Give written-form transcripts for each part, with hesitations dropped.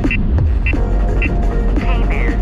Hey there.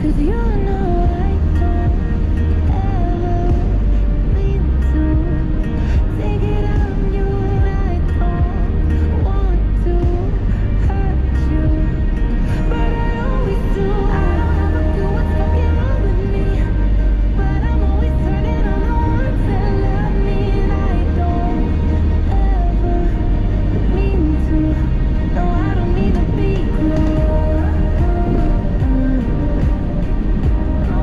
'Cause you know I don't ever mean to take it out on you. I don't want to hurt you, but I always do. I don't have a clue what's fucking wrong with me, but I'm always turning on the ones that love me, and I don't ever mean to. No, I don't mean to be cruel. No,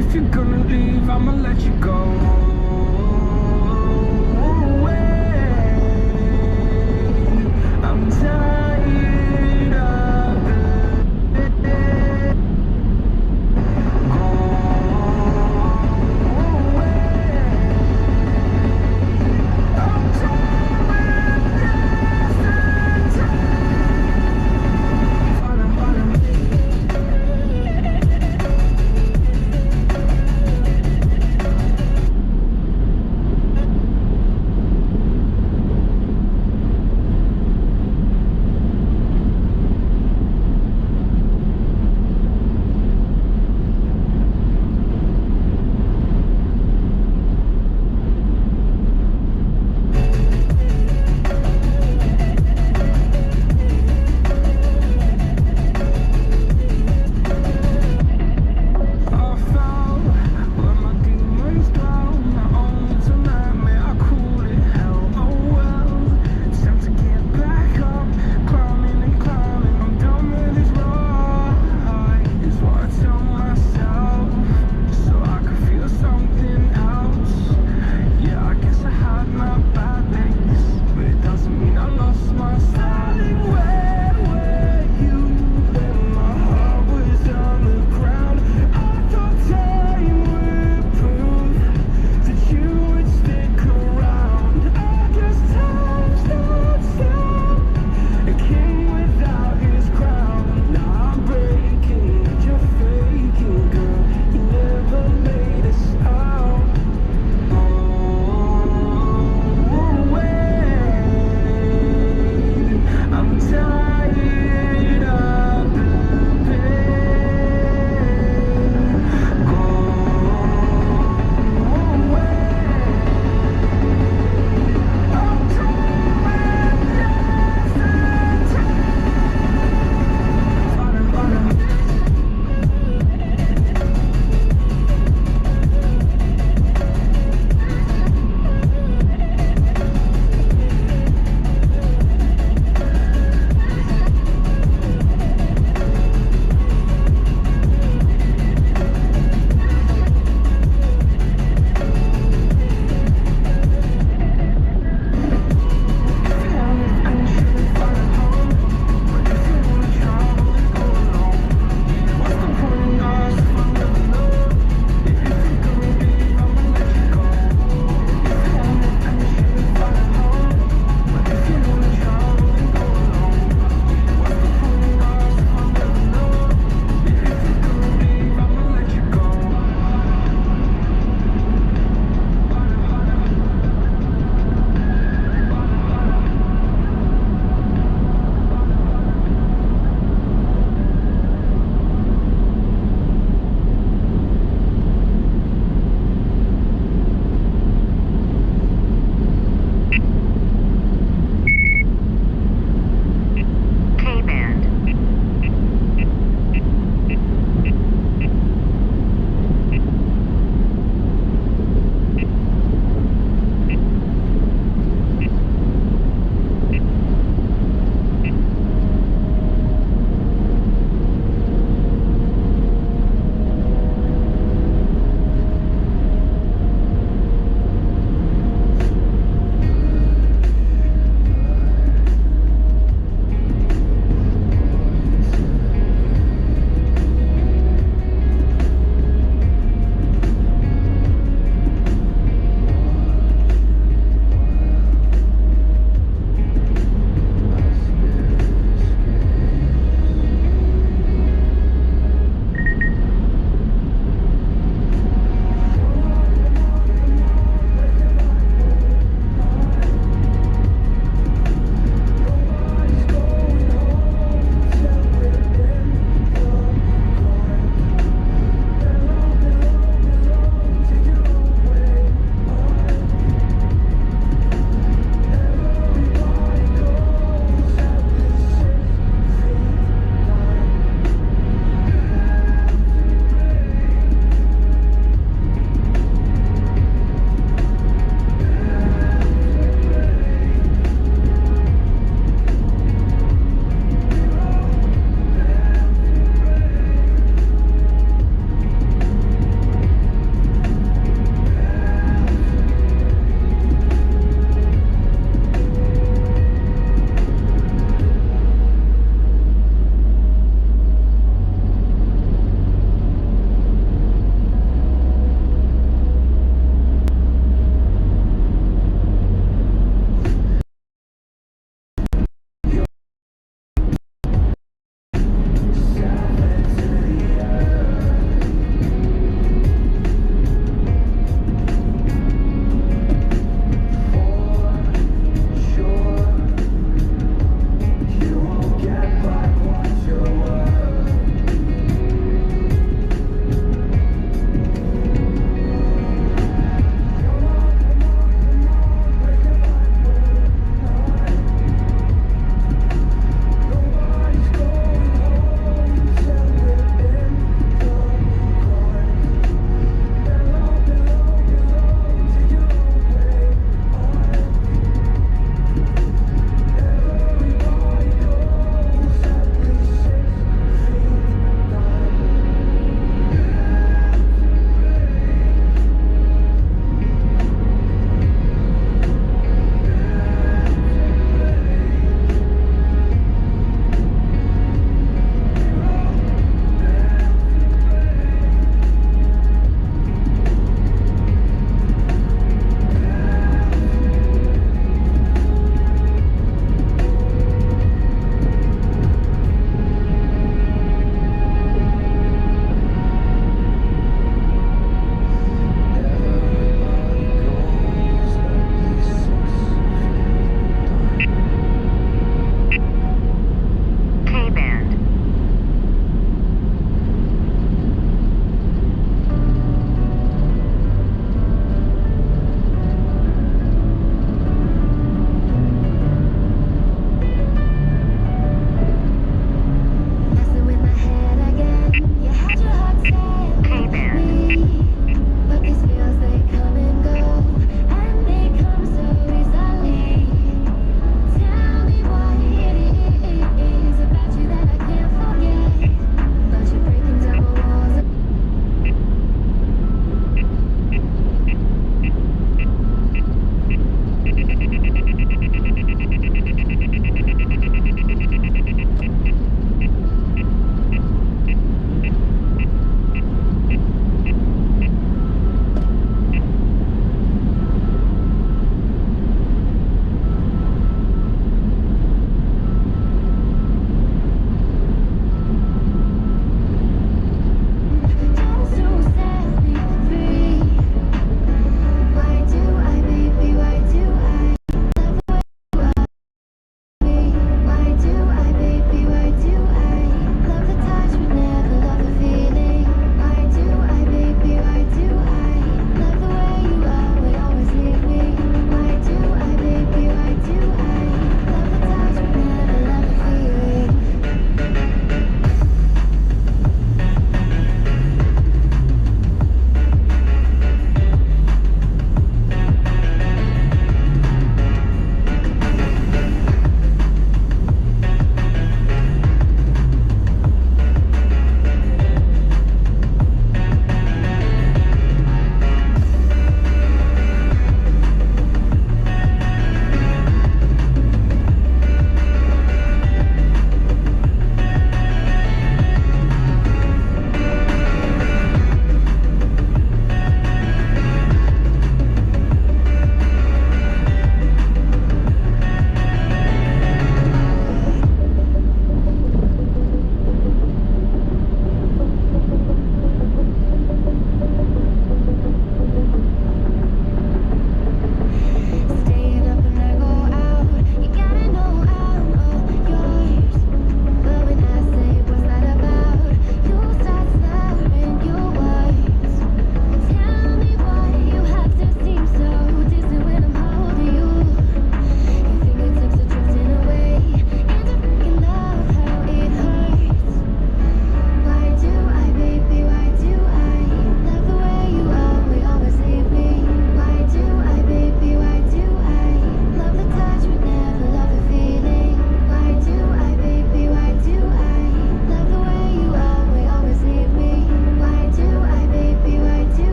If you're gonna leave, I'ma let you go. I'm tired of the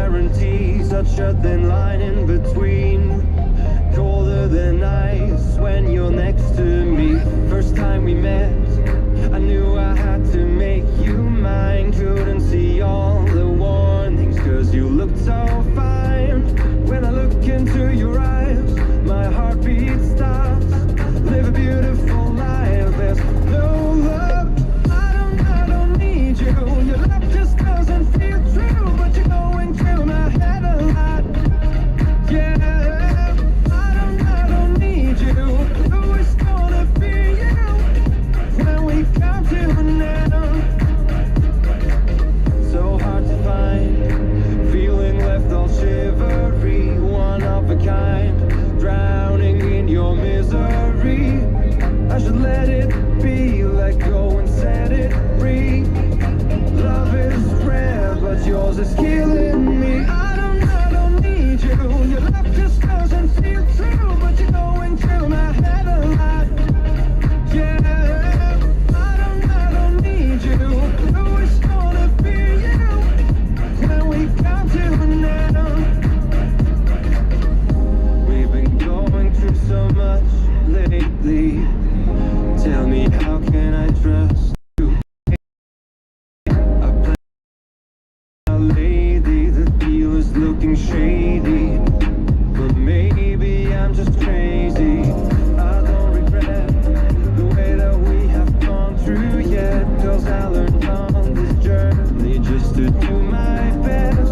guarantee such a thin line in between. Colder than ice when you're next to me. First time we met, I knew I had to make you mine. Couldn't see all the warnings, cause you looked so fine. When I look into your eyes, my heartbeat stops. Live a beautiful life, there's no love. I don't need you. Your love just doesn't feel true, but you're going through my head a lot. Yeah, I don't need you. Who is gonna be you when we come to an end? So hard to find, feeling left all shivery, one of a kind, drowning in your misery. I should let it be, let go and set it free. Love is rare, but yours is killing me. I don't need you. Your love just doesn't feel true, but you're going through my head a lot. Yeah, I don't need you. Who is gonna be you when we come to an end? We've been going through so much lately. Tell me, how can I trust you? I play a lady, the deal is looking shady, but maybe I'm just crazy. I don't regret the way that we have gone through yet, cause I learned on this journey just to do my best.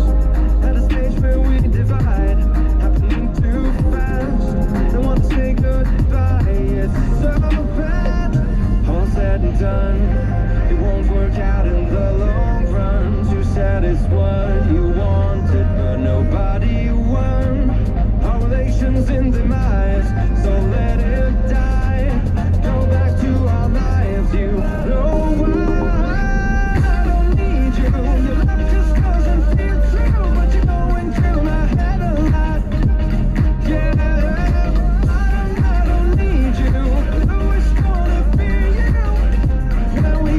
At a stage where we divide, happening too fast. Don't want to say goodbye, it's so bad. All said and done, it won't work out in the long run. Too sad it's what you wanted, but nobody won. Our relation's in demise, so let it die. Go back to our lives, you know why. I don't need you. Your love just doesn't feel true, but you're going through my head a lot. Yeah, I don't need you. Who is gonna be you when we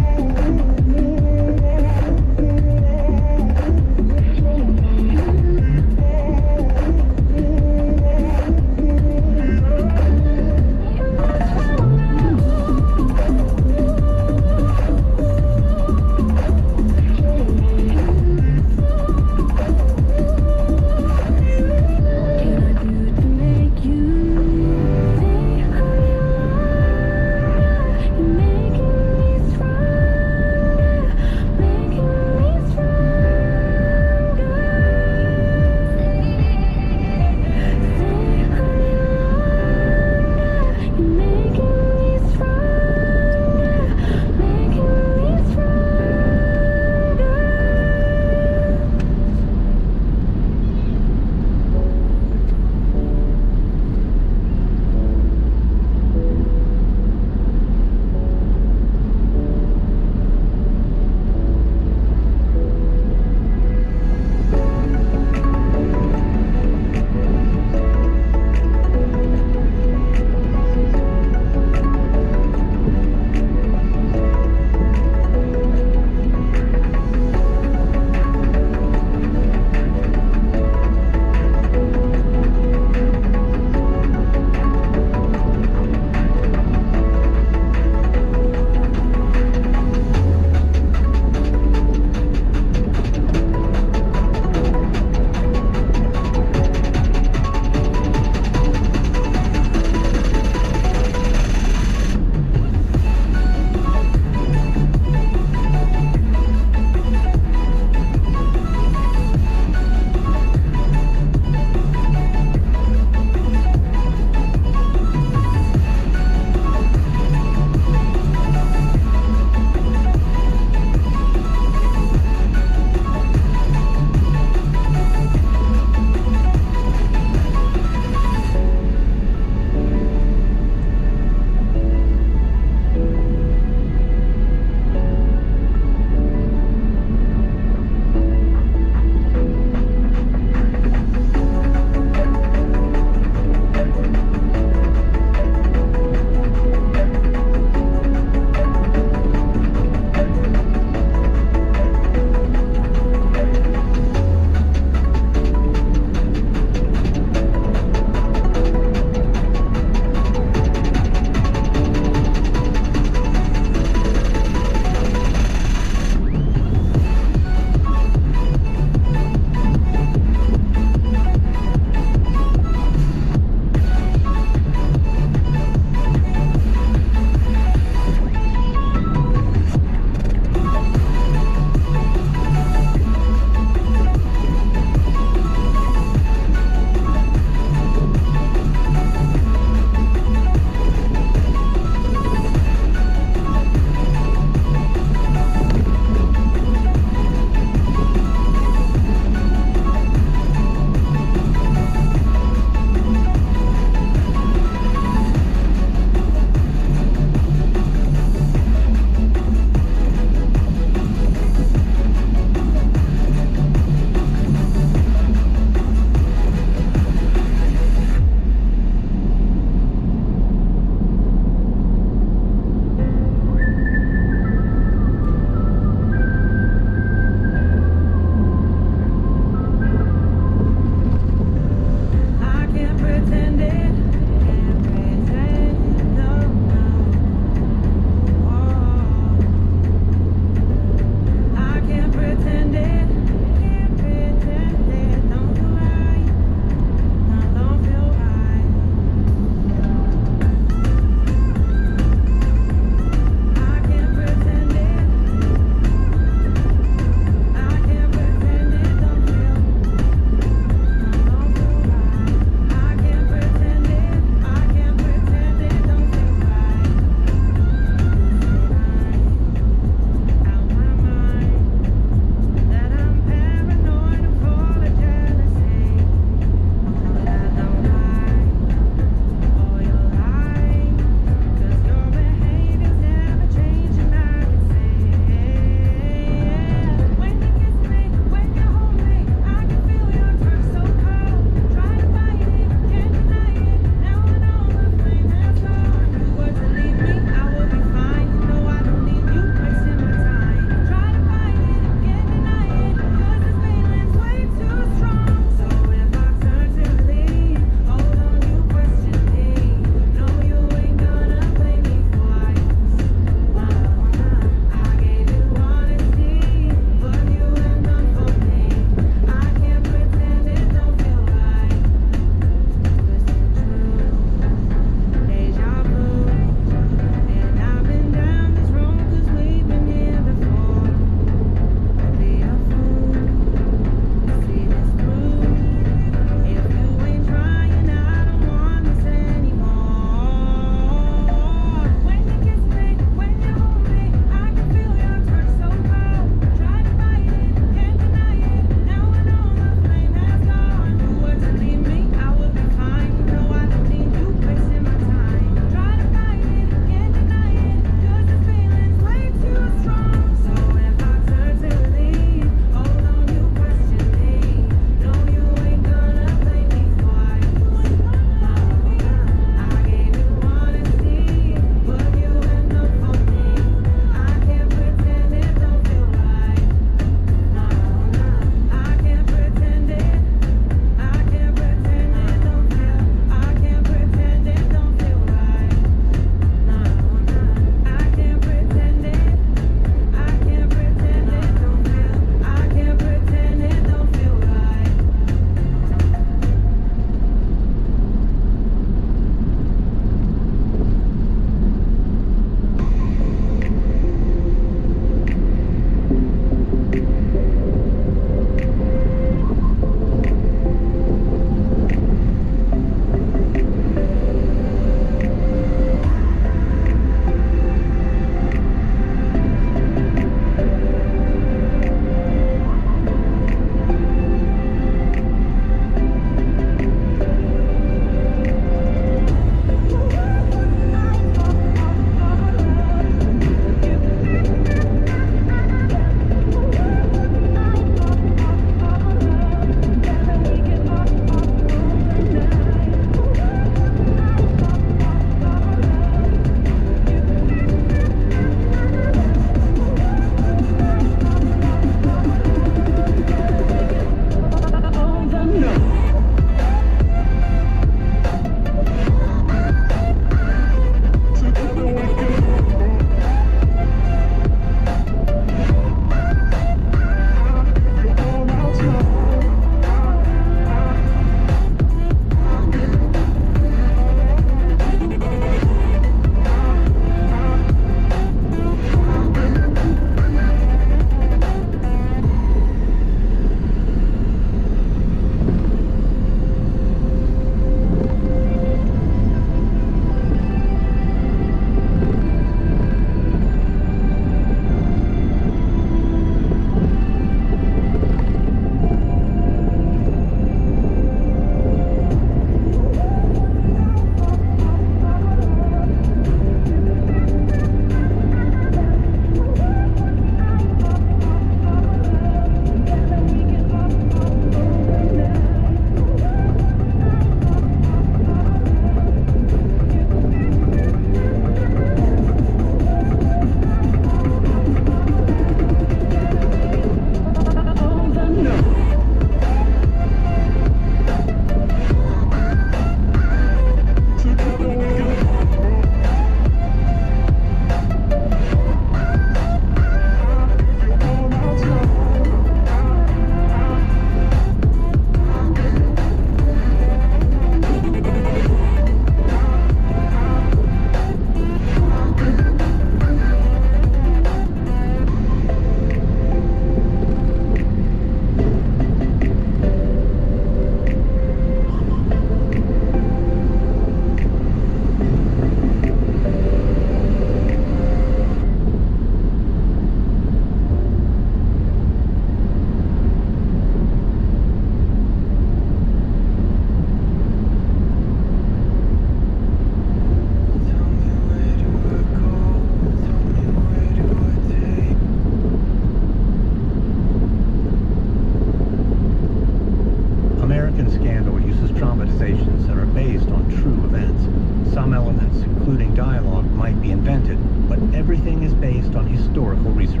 on historical research.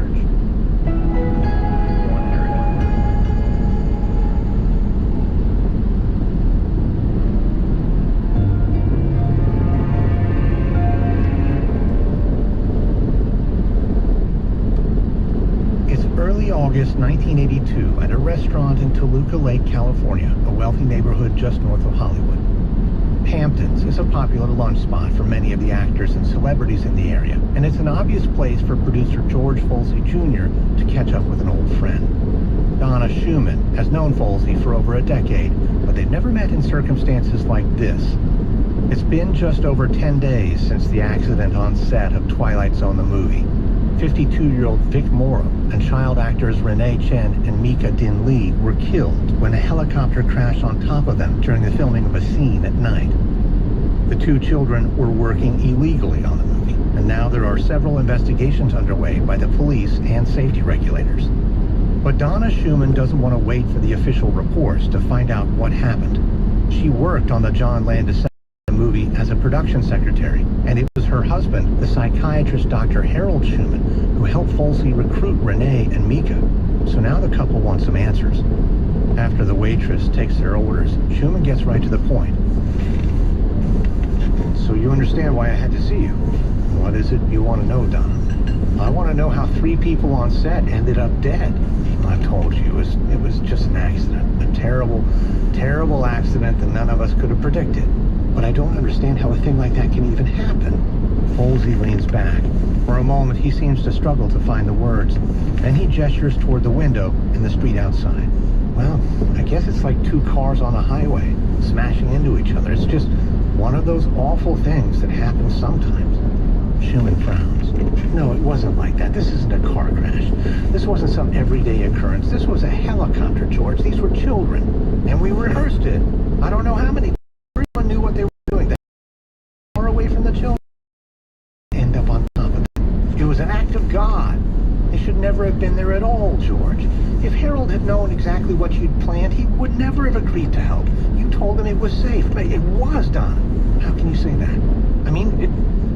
It's early August 1982 at a restaurant in Toluca Lake, California, a wealthy neighborhood just north of Hollywood. Hamptons is a popular lunch spot for many of the actors and celebrities in the area, and it's an obvious place for producer George Folsey Jr. to catch up with an old friend. Donna Schumann has known Folsey for over a decade, but they've never met in circumstances like this. It's been just over 10 days since the accident on set of Twilight Zone the movie. 52-year-old Vic Morrow and child actors Renee Chen and Mika Din Lee were killed when a helicopter crashed on top of them during the filming of a scene at night. The two children were working illegally on the movie, and now there are several investigations underway by the police and safety regulators. But Donna Schumann doesn't want to wait for the official reports to find out what happened. She worked on the John Landis movie as a production secretary, and it was her husband, the psychiatrist Dr. Harold Schumann, who helped Folsey recruit Renee and Mika. So now the couple wants some answers. After the waitress takes their orders, Schumann gets right to the point. So you understand why I had to see you. What is it you want to know, Donna? I want to know how 3 people on set ended up dead. I told you, it was just an accident. A terrible, terrible accident that none of us could have predicted. But I don't understand how a thing like that can even happen. Folsey leans back. For a moment, he seems to struggle to find the words. Then he gestures toward the window in the street outside. Well, I guess it's like 2 cars on a highway, smashing into each other. It's just one of those awful things that happens sometimes. Schumann frowns. No, it wasn't like that. This isn't a car crash. This wasn't some everyday occurrence. This was a helicopter, George. These were children. And we rehearsed it. I don't know how many. Everyone knew what they were doing. They were far away from the children. End up on top of them. It was an act of God. They should never have been there at all, George. If Harold had known exactly what you'd planned, he would never have agreed to help. You told him it was safe, but it was, Donna. How can you say that? I mean,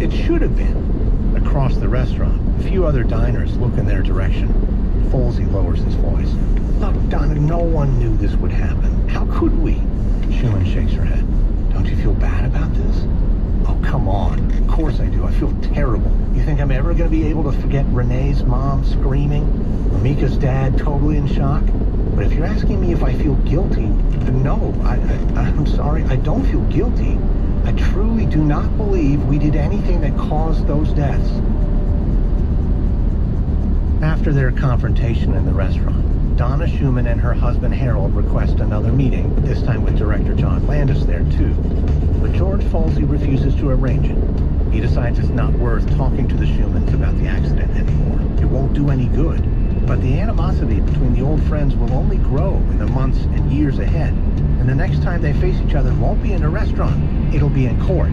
it should have been. Across the restaurant, a few other diners look in their direction. Folsey lowers his voice. Look, Donna, no one knew this would happen. How could we? Schumann shakes her head. Don't you feel bad about this? Oh, come on. Of course I do. I feel terrible. You think I'm ever going to be able to forget Renee's mom screaming? Or Mika's dad totally in shock? But if you're asking me if I feel guilty, no, I'm sorry. I don't feel guilty. I truly do not believe we did anything that caused those deaths. After their confrontation in the restaurant, Donna Schumann and her husband Harold request another meeting, this time with director John Landis there too. But George Folsey refuses to arrange it. He decides it's not worth talking to the Schumans about the accident anymore. It won't do any good. But the animosity between the old friends will only grow in the months and years ahead. And the next time they face each other won't be in a restaurant. It'll be in court.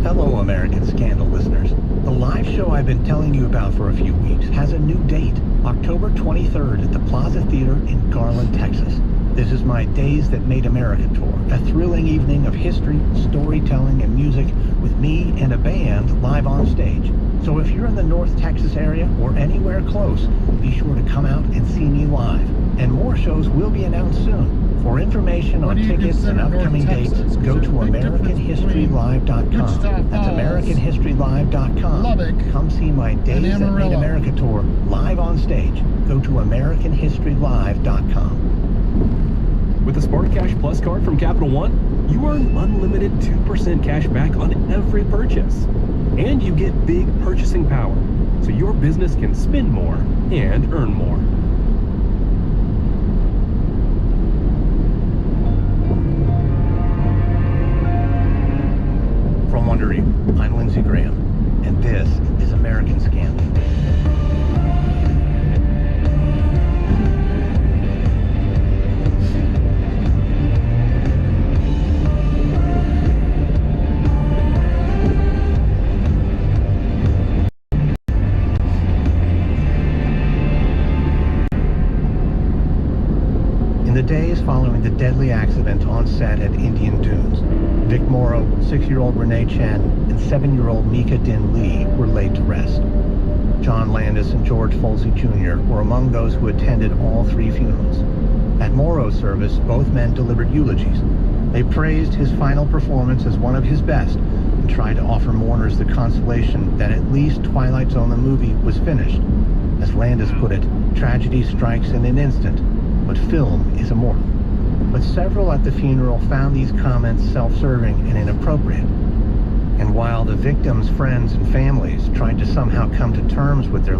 Hello, American Scandal listeners. The live show I've been telling you about for a few weeks has a new date, October 23rd at the Plaza Theater in Garland, Texas. This is my Days That Made America tour, a thrilling evening of history, storytelling, and music with me and a band live on stage. So if you're in the North Texas area or anywhere close, be sure to come out and see me live. And more shows will be announced soon. For information on tickets and upcoming dates, go to AmericanHistoryLive.com. That's AmericanHistoryLive.com. Come see my Days That Made America tour live on stage. Go to AmericanHistoryLive.com. With the Spark Cash Plus card from Capital One, you earn unlimited 2% cash back on every purchase. And you get big purchasing power, so your business can spend more and earn more. From Wonder You, I'm Lindsey Graham, and this is American Scandal. In the days following the deadly accident on set at Indian Dunes. Vic Morrow, 6-year-old Renee Chen, and 7-year-old Mika Din Lee were laid to rest. John Landis and George Folsey Jr. were among those who attended all 3 funerals. At Morrow's service, both men delivered eulogies. They praised his final performance as one of his best and tried to offer mourners the consolation that at least Twilight Zone the movie was finished. As Landis put it, tragedy strikes in an instant, but film is immortal. But several at the funeral found these comments self-serving and inappropriate. And while the victims' friends and families tried to somehow come to terms with their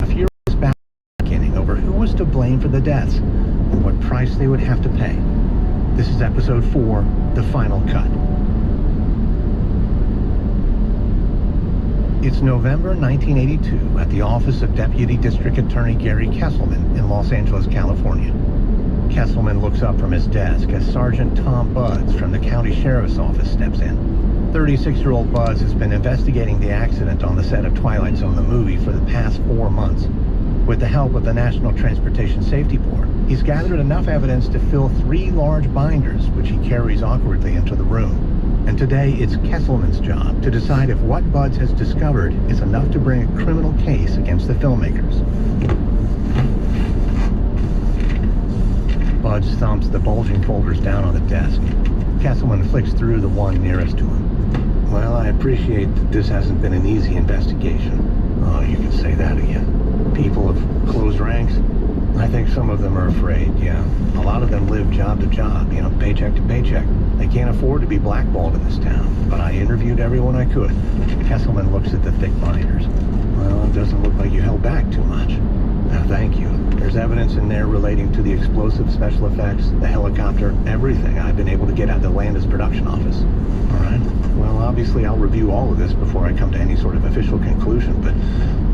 a furious battle beginning over who was to blame for the deaths and what price they would have to pay. This is episode 4, The Final Cut. It's November 1982 at the office of Deputy District Attorney Gary Kesselman in Los Angeles, California. Kesselman looks up from his desk as Sergeant Tom Buds from the County Sheriff's Office steps in. 36-year-old Buds has been investigating the accident on the set of Twilight Zone the movie for the past 4 months. With the help of the National Transportation Safety Board, he's gathered enough evidence to fill 3 large binders, which he carries awkwardly into the room. And today, it's Kesselman's job to decide if what Buds has discovered is enough to bring a criminal case against the filmmakers. Buds thumps the bulging folders down on the desk. Kesselman flicks through the one nearest to him. Well, I appreciate that this hasn't been an easy investigation. Oh, you can say that again. People have closed ranks. I think some of them are afraid, yeah. A lot of them live job to job, paycheck to paycheck. They can't afford to be blackballed in this town, but I interviewed everyone I could. Kesselman looks at the thick binders. Well, it doesn't look like you held back too much. Thank you. There's evidence in there relating to the explosive special effects, the helicopter, everything I've been able to get out of the Landis production office. All right. Well, obviously I'll review all of this before I come to any sort of official conclusion, but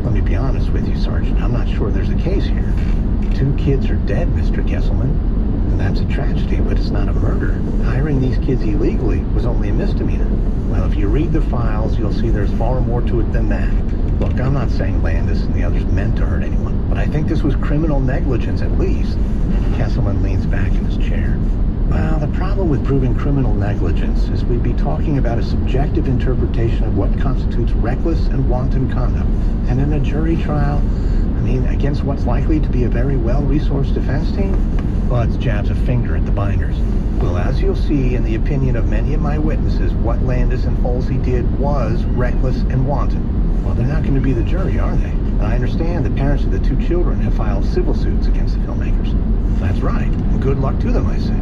let me be honest with you, Sergeant. I'm not sure there's a case here. 2 kids are dead, Mr. Kesselman. And that's a tragedy, but it's not a murder. Hiring these kids illegally was only a misdemeanor. Well, if you read the files, you'll see there's far more to it than that. Look, I'm not saying Landis and the others meant to hurt anyone, but I think this was criminal negligence at least. Kesselman leans back in his chair. Well, the problem with proving criminal negligence is we'd be talking about a subjective interpretation of what constitutes reckless and wanton conduct. And in a jury trial, against what's likely to be a very well-resourced defense team? Buds jabs a finger at the binders. Well, as you'll see in the opinion of many of my witnesses, what Landis and Folsey did was reckless and wanton. Well, they're not going to be the jury, are they? And I understand the parents of the 2 children have filed civil suits against the filmmakers. That's right. And good luck to them, I say.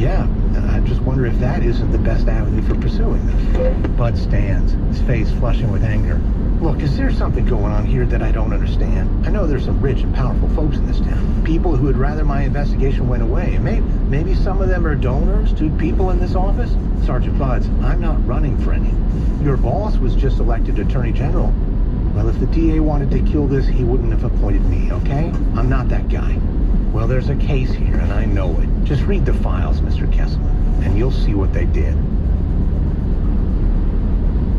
Yeah, I just wonder if that isn't the best avenue for pursuing this. Bud stands, his face flushing with anger. Look, is there something going on here that I don't understand? I know there's some rich and powerful folks in this town. People who would rather my investigation went away. And maybe some of them are donors to people in this office? Sergeant Buds, I'm not running for any. Your boss was just elected Attorney General. Well, if the DA wanted to kill this, he wouldn't have appointed me, okay? I'm not that guy. Well, there's a case here, and I know it. Just read the files, Mr. Kesselman, and you'll see what they did.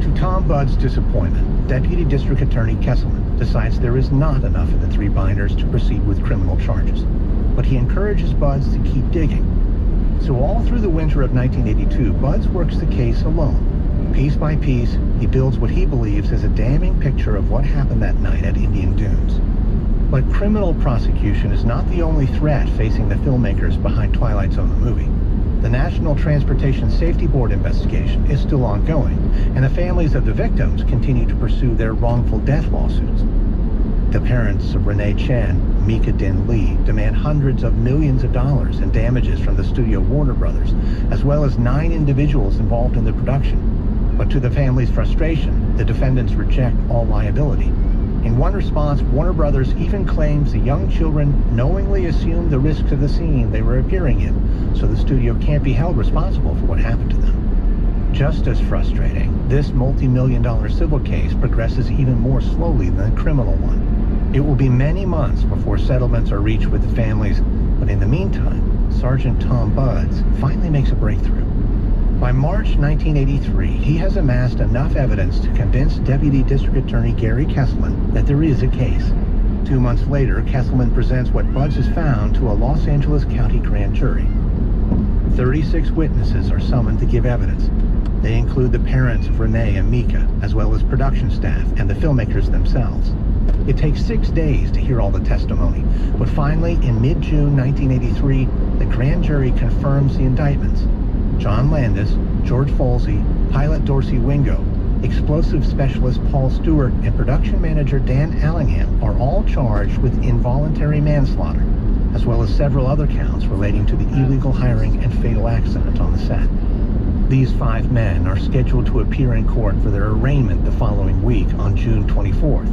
To Tom Budd's disappointment, Deputy District Attorney Kesselman decides there is not enough in the 3 binders to proceed with criminal charges. But he encourages Buds to keep digging. So all through the winter of 1982, Buds works the case alone. Piece by piece, he builds what he believes is a damning picture of what happened that night at Indian Dunes. But criminal prosecution is not the only threat facing the filmmakers behind Twilight Zone the movie. The National Transportation Safety Board investigation is still ongoing, and the families of the victims continue to pursue their wrongful death lawsuits. The parents of Renee Chen, Mika Din Lee, demand hundreds of millions of dollars in damages from the studio Warner Brothers, as well as 9 individuals involved in the production. But to the family's frustration, the defendants reject all liability. In one response, Warner Brothers even claims the young children knowingly assumed the risks of the scene they were appearing in, so the studio can't be held responsible for what happened to them. Just as frustrating, this multi-million-dollar civil case progresses even more slowly than the criminal one. It will be many months before settlements are reached with the families, but in the meantime, Sergeant Tom Buds finally makes a breakthrough. By March 1983, he has amassed enough evidence to convince Deputy District Attorney Gary Kesselman that there is a case. 2 months later, Kesselman presents what Buds has found to a Los Angeles County grand jury. 36 witnesses are summoned to give evidence. They include the parents of Renee and Mika, as well as production staff and the filmmakers themselves. It takes 6 days to hear all the testimony, but finally, in mid-June 1983, the grand jury confirms the indictments. John Landis, George Folsey, pilot Dorsey Wingo, explosive specialist Paul Stewart, and production manager Dan Allingham are all charged with involuntary manslaughter, as well as several other counts relating to the illegal hiring and fatal accident on the set. These 5 men are scheduled to appear in court for their arraignment the following week on June 24th.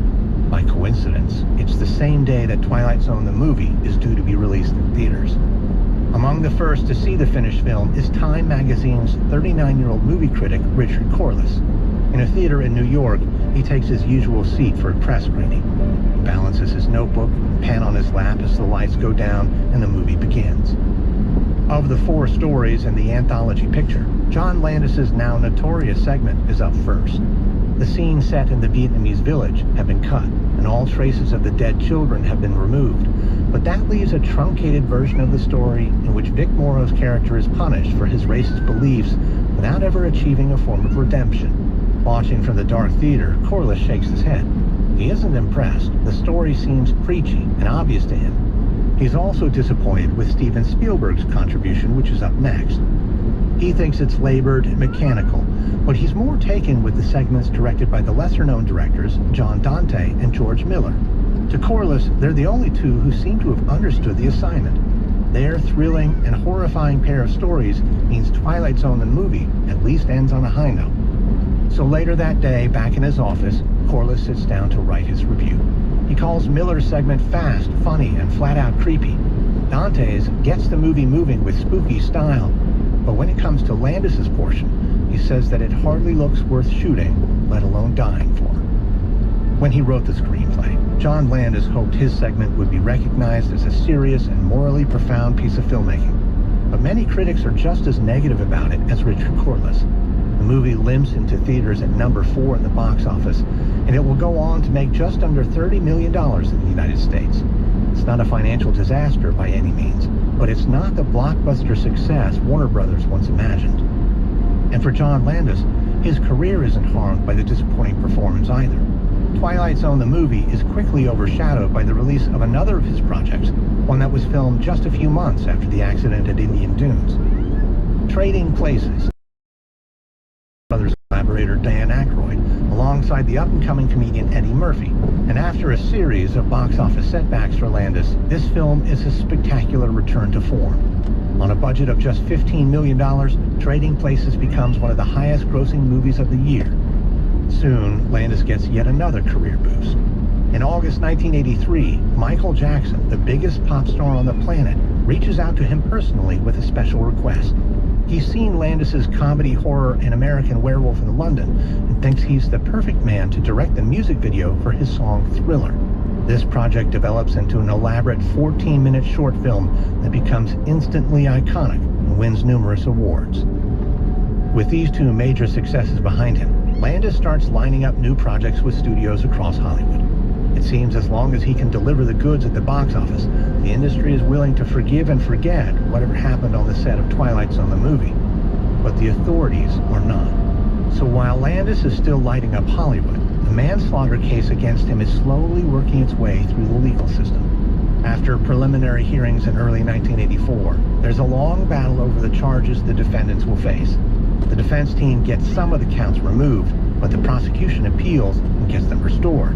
By coincidence, it's the same day that Twilight Zone the movie is due to be released in theaters. Among the first to see the finished film is Time magazine's 39-year-old movie critic Richard Corliss. In a theater in New York, he takes his usual seat for a press screening. He balances his notebook and pen on his lap as the lights go down and the movie begins. Of the 4 stories in the anthology picture, John Landis's now notorious segment is up first. The scenes set in the Vietnamese village have been cut, and all traces of the dead children have been removed. But that leaves a truncated version of the story in which Vic Morrow's character is punished for his racist beliefs without ever achieving a form of redemption. Watching from the dark theater, Corliss shakes his head. He isn't impressed. The story seems preachy and obvious to him. He's also disappointed with Steven Spielberg's contribution, which is up next. He thinks it's labored and mechanical, but he's more taken with the segments directed by the lesser-known directors John Dante and George Miller. To Corliss, they're the only 2 who seem to have understood the assignment. Their thrilling and horrifying pair of stories means Twilight Zone the movie at least ends on a high note. So later that day, back in his office, Corliss sits down to write his review. He calls Miller's segment fast, funny, and flat-out creepy. Dante's gets the movie moving with spooky style, but when it comes to Landis's portion, he says that it hardly looks worth shooting, let alone dying for. When he wrote the screenplay, John Landis hoped his segment would be recognized as a serious and morally profound piece of filmmaking. But many critics are just as negative about it as Richard Corliss. The movie limps into theaters at number 4 in the box office, and it will go on to make just under $30 million in the United States. It's not a financial disaster by any means, but it's not the blockbuster success Warner Brothers once imagined. And for John Landis, his career isn't harmed by the disappointing performance either. Twilight Zone the movie is quickly overshadowed by the release of another of his projects, one that was filmed just a few months after the accident at Indian Dunes. Trading Places. Brothers collaborator Dan Aykroyd, alongside the up-and-coming comedian Eddie Murphy. And after a series of box office setbacks for Landis, this film is a spectacular return to form. On a budget of just $15 million, Trading Places becomes one of the highest-grossing movies of the year. Soon, Landis gets yet another career boost. In August 1983, Michael Jackson, the biggest pop star on the planet, reaches out to him personally with a special request. He's seen Landis's comedy, horror, and American Werewolf in London and thinks he's the perfect man to direct the music video for his song Thriller. This project develops into an elaborate 14-minute short film that becomes instantly iconic and wins numerous awards. With these 2 major successes behind him, Landis starts lining up new projects with studios across Hollywood. It seems as long as he can deliver the goods at the box office, the industry is willing to forgive and forget whatever happened on the set of Twilight Zone the movie. But the authorities are not. So while Landis is still lighting up Hollywood, the manslaughter case against him is slowly working its way through the legal system. After preliminary hearings in early 1984, there's a long battle over the charges the defendants will face. The defense team gets some of the counts removed, but the prosecution appeals and gets them restored.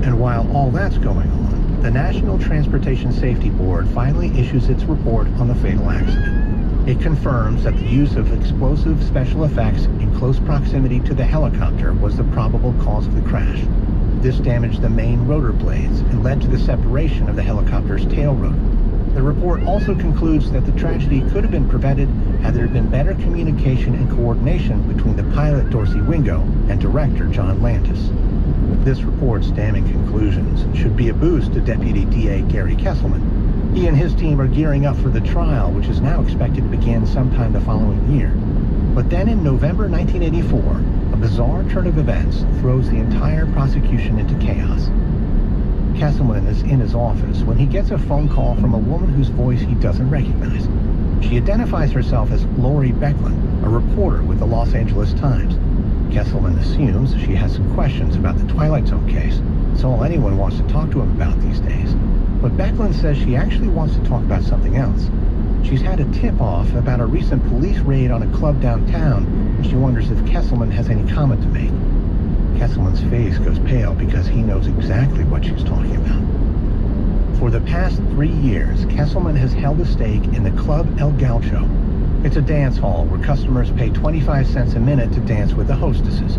And while all that's going on, the National Transportation Safety Board finally issues its report on the fatal accident. It confirms that the use of explosive special effects in close proximity to the helicopter was the probable cause of the crash. This damaged the main rotor blades and led to the separation of the helicopter's tail rotor. The report also concludes that the tragedy could have been prevented had there been better communication and coordination between the pilot Dorsey Wingo and director John Landis. This report's damning conclusions should be a boost to Deputy DA Gary Kesselman. He and his team are gearing up for the trial, which is now expected to begin sometime the following year. But then in November 1984, a bizarre turn of events throws the entire prosecution into chaos. Kesselman is in his office when he gets a phone call from a woman whose voice he doesn't recognize. She identifies herself as Lori Becklin, a reporter with the Los Angeles Times. Kesselman assumes she has some questions about the Twilight Zone case. It's all anyone wants to talk to him about these days. But Becklin says she actually wants to talk about something else. She's had a tip-off about a recent police raid on a club downtown, and she wonders if Kesselman has any comment to make. Kesselman's face goes pale because he knows exactly what she's talking about. For the past 3 years, Kesselman has held a stake in the Club El Gaucho. It's a dance hall where customers pay 25 cents a minute to dance with the hostesses.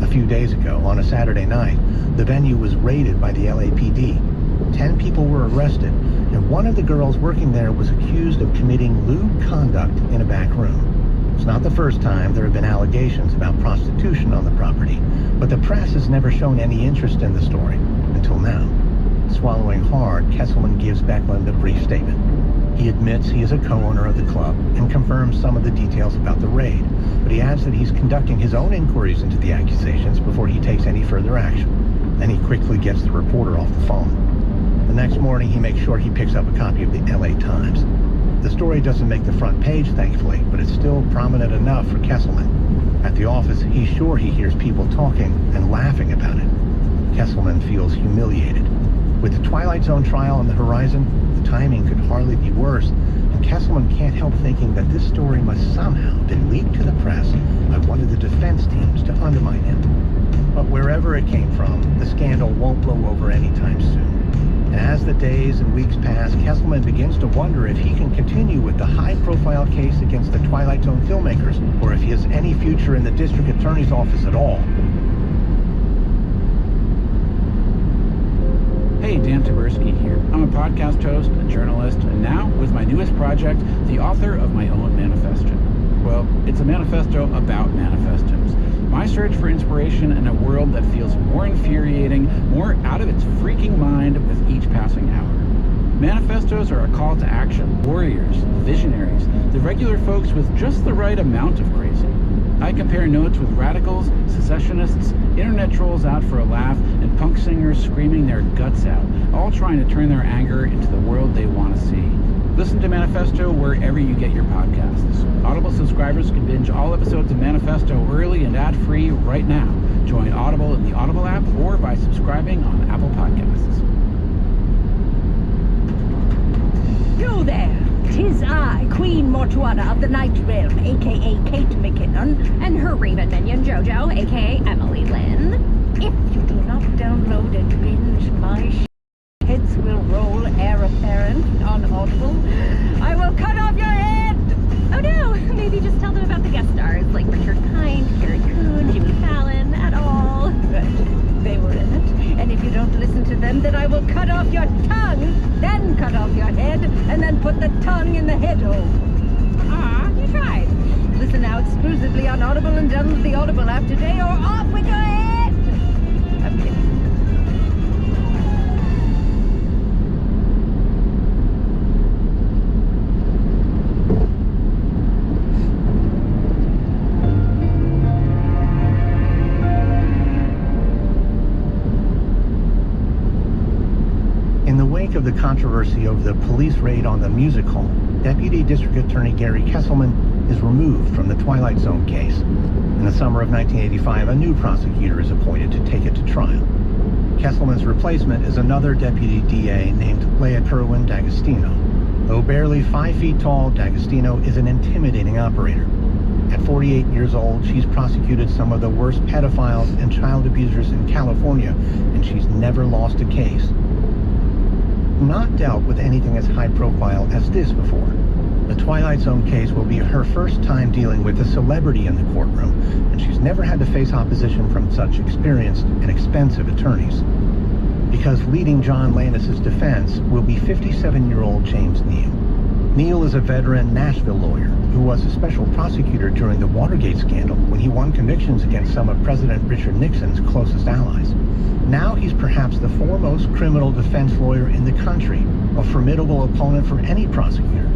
A few days ago, on a Saturday night, the venue was raided by the LAPD. 10 people were arrested, and one of the girls working there was accused of committing lewd conduct in a back room. It's not the first time there have been allegations about prostitution on the property, but the press has never shown any interest in the story, until now. Swallowing hard, Kesselman gives Becklin a brief statement. He admits he is a co-owner of the club and confirms some of the details about the raid, but he adds that he's conducting his own inquiries into the accusations before he takes any further action. Then he quickly gets the reporter off the phone. The next morning, he makes sure he picks up a copy of the LA Times. The story doesn't make the front page, thankfully, but it's still prominent enough for Kesselman. At the office, he's sure he hears people talking and laughing about it. Kesselman feels humiliated. With the Twilight Zone trial on the horizon, the timing could hardly be worse, and Kesselman can't help thinking that this story must somehow have been leaked to the press by one of the defense teams to undermine him. But wherever it came from, the scandal won't blow over anytime soon. And as the days and weeks pass, Kesselman begins to wonder if he can continue with the high-profile case against the Twilight Zone filmmakers, or if he has any future in the district attorney's office at all. Hey, Dan Taberski here. I'm a podcast host, a journalist, and now, with my newest project, the author of my own manifesto. Well, it's a manifesto about manifestos. My search for inspiration in a world that feels more infuriating, more out of its freaking mind with each passing hour. Manifestos are a call to action, warriors, visionaries, the regular folks with just the right amount of crazy. I compare notes with radicals, secessionists, internet trolls out for a laugh, and punk singers screaming their guts out, all trying to turn their anger into the world they want to see. Listen to Manifesto wherever you get your podcasts. Audible subscribers can binge all episodes of Manifesto early and ad-free right now. Join Audible in the Audible app or by subscribing on Apple Podcasts. You there! 'Tis I, Queen Mortuana of the Night Realm, a.k.a. Kate McKinnon, and her Raven minion Jojo, a.k.a. Emily Lynn. If you do not download and binge my heads will roll heir apparent on Audible, I will cut off your head! Oh no! Maybe just tell them about the guest stars, like Richard Kind, Carrie Coon, Jimmy Fallon, et al. Good. They were in it. And if you don't listen to them, then I will cut off your tongue, then cut off your head, and then put the tongue in the head hole. Ah, you tried. Listen now exclusively on Audible and download the Audible app today, or off with your head! I'm kidding. Of the controversy over the police raid on the music hall, Deputy District Attorney Gary Kesselman is removed from the Twilight Zone case. In the summer of 1985, a new prosecutor is appointed to take it to trial. Kesselman's replacement is another deputy DA named Leah Kerwin D'Agostino. Though barely 5 feet tall, D'Agostino is an intimidating operator. At 48 years old, she's prosecuted some of the worst pedophiles and child abusers in California, and she's never lost a case. Not dealt with anything as high profile as this before. The Twilight Zone case will be her first time dealing with a celebrity in the courtroom, and she's never had to face opposition from such experienced and expensive attorneys. Because leading John Landis's defense will be 57-year-old James Neal. Neal is a veteran Nashville lawyer who was a special prosecutor during the Watergate scandal when he won convictions against some of President Richard Nixon's closest allies. Now he's perhaps the foremost criminal defense lawyer in the country, a formidable opponent for any prosecutor.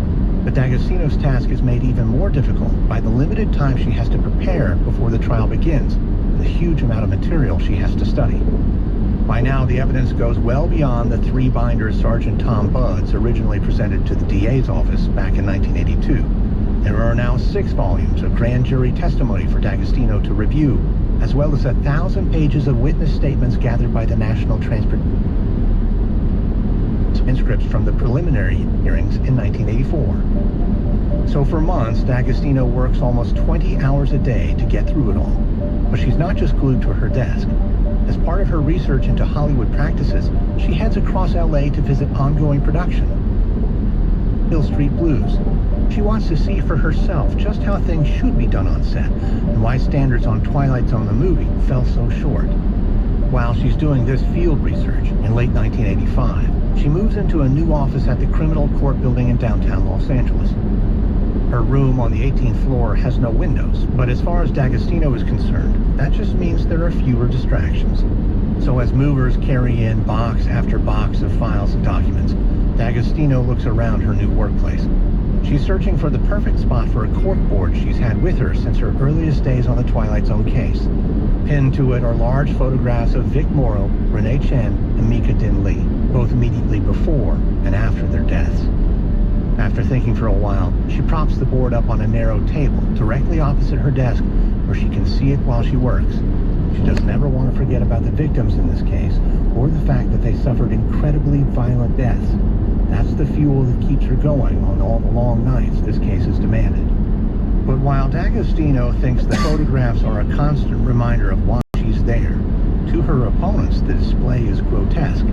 But D'Agostino's task is made even more difficult by the limited time she has to prepare before the trial begins, and the huge amount of material she has to study. By now, the evidence goes well beyond the 3 binders Sergeant Tom Buds originally presented to the DA's office back in 1982. There are now 6 volumes of grand jury testimony for D'Agostino to review, as well as 1,000 pages of witness statements gathered by the National Transcripts from the preliminary hearings in 1984. So for months, D'Agostino works almost 20 hours a day to get through it all. But she's not just glued to her desk. As part of her research into Hollywood practices, she heads across LA to visit ongoing production. Hill Street Blues. She wants to see for herself just how things should be done on set, and why standards on Twilight Zone the movie fell so short. While she's doing this field research in late 1985, she moves into a new office at the Criminal Court Building in downtown Los Angeles. Her room on the 18th floor has no windows, but as far as D'Agostino is concerned, that just means there are fewer distractions. So as movers carry in box after box of files and documents, D'Agostino looks around her new workplace. She's searching for the perfect spot for a corkboard she's had with her since her earliest days on the Twilight Zone case. Pinned to it are large photographs of Vic Morrow, Renee Chen, and Mika Din Lee, both immediately before and after their deaths. After thinking for a while, she props the board up on a narrow table directly opposite her desk where she can see it while she works. She doesn't ever want to forget about the victims in this case, or the fact that they suffered incredibly violent deaths. That's the fuel that keeps her going on all the long nights this case has demanded. But while D'Agostino thinks the photographs are a constant reminder of why she's there, to her opponents the display is grotesque.